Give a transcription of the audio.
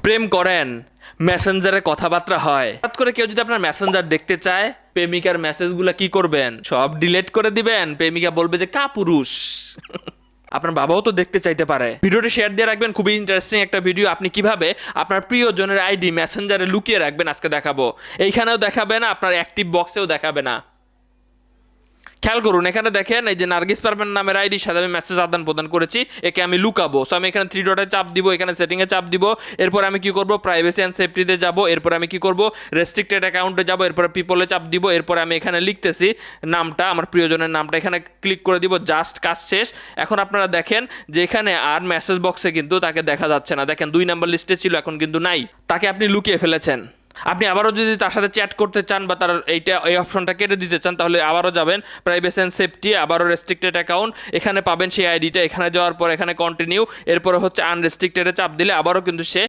প্রেম করেন, মেসেঞ্জারে কথাবার্তা হয়, হঠাৎ করে কেউ যদি আপনার মেসেঞ্জার দেখতে চায়, প্রেমিকার মেসেজগুলো কি করবেন? সব ডিলিট করে দিবেন। প্রেমিকা বলবে যে কা পুরুষ। আপনার বাবাও তো দেখতে চাইতে পারে। ভিডিওটি শেয়ার দিয়ে রাখবেন, খুবই ইন্টারেস্টিং একটা ভিডিও। আপনি কিভাবে আপনার প্রিয়জনের আইডি মেসেঞ্জারে লুকিয়ে রাখবেন আজকে দেখাবো। এইখানেও দেখাবে না, আপনার অ্যাক্টিভ বক্সেও দেখাবে না। খেয়াল করুন, এখানে দেখেন এই যে নার্গিস পারভীন নামের আইডির সাথে আমি মেসেজ আদান প্রদান করেছি, একে আমি লুকাবো। সো আমি এখানে থ্রি ডটে চাপ দিব, এখানে সেটিংয়ে চাপ দিব, এরপর আমি কি করব, প্রাইভেসি অ্যান্ড সেফটিতে যাব, এরপর আমি কি করব, রেস্ট্রিক্টেড অ্যাকাউন্টে যাব, এরপর পিপলে চাপ দিব, এরপর আমি এখানে লিখতেছি নামটা, আমার প্রিয়জনের নামটা, এখানে ক্লিক করে দিব, জাস্ট কাজ শেষ। এখন আপনারা দেখেন যে এখানে আর মেসেজ বক্সে কিন্তু তাকে দেখা যাচ্ছে না। দেখেন 2 নাম্বার লিস্টে ছিল, এখন কিন্তু নাই। তাকে আপনি লুকিয়ে ফেলেছেন। আপনি আবারও যদি তার সাথে চ্যাট করতে চান বা তার এই অপশনটা কেটে দিতে চান, তাহলে আবারও যাবেন প্রাইভেসি অ্যান্ড সেফটি, আবারও রেস্ট্রিক্টেড অ্যাকাউন্ট, এখানে পাবেন সেই আইডিটা, এখানে যাওয়ার পর এখানে কন্টিনিউ, এরপরে হচ্ছে আনরেস্ট্রিক্টেডে চাপ দিলে আবারও কিন্তু সে